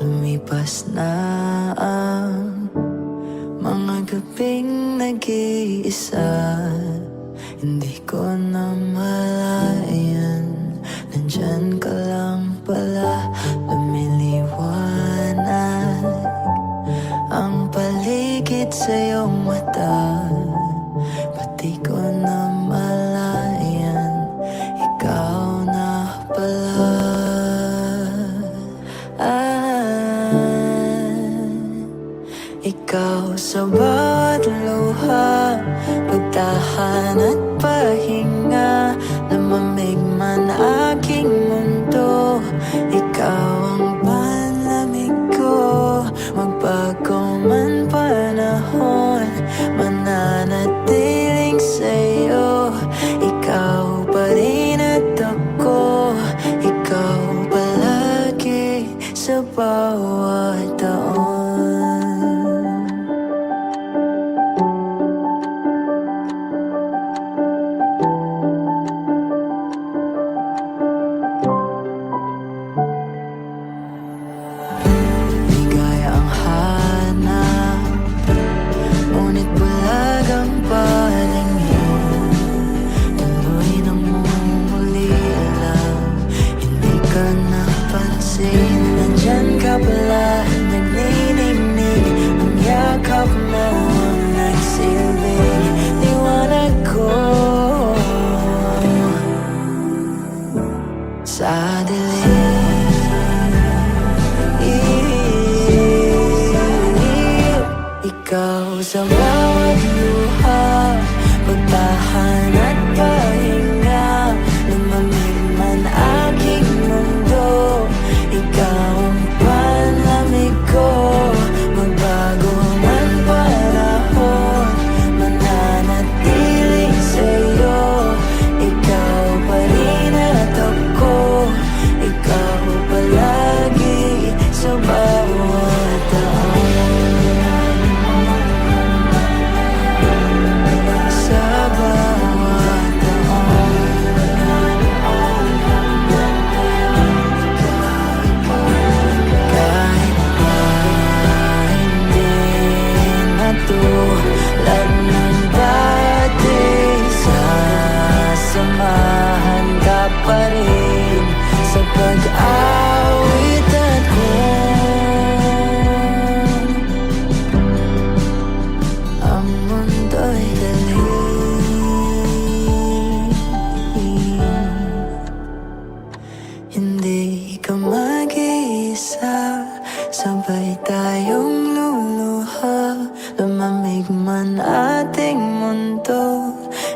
Lumipas na ang mga gabing nag-iisa. Hindi ko na malayan, nandyan ka lang pala. Lumiliwanag ang paligid sa iyong mata. Pati ko na malayan, ikaw na pala. Ikaw sa bawat luha, pagtahan at pahinga. Lamamig man aking mundo, ikaw ang panlamig ko. Magbago man panahon, mananatiling sa'yo. Ikaw pa rin at ako, ikaw palagi sa bawat taon. Nandyan ka pala, nagniningnig. Ang yakap mo ang nagsilbing liwanag ko sa dilim. Ikaw sa bawat luha, pagtahan at pahinga. Lumamig man aking mundo, ikaw ang panlamig ko. Magbago man panahon, mananatiling sa'yo. Ikaw pa rin at ako, ikaw palagi sa bawat taon. Sa bawat taon. Tulad ng dati, sasamahan ka pa rin sa pag-awit at kung ang mundo'y dalim. Hindi ka mag-iisa, sabay tayong luluha. Lumamig man ating mundo,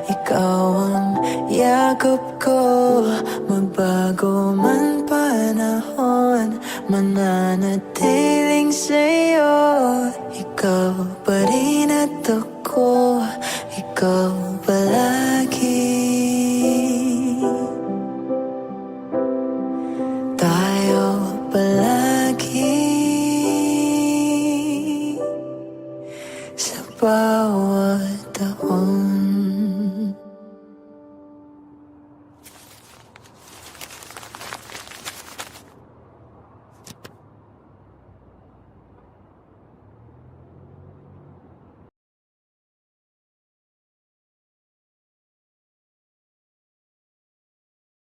ikaw ang yakap ko. Magbago man panahon, mananatiling sa'yo. Ikaw pa rin at ako, ikaw palagi. Tayo palagi sa bawat taon.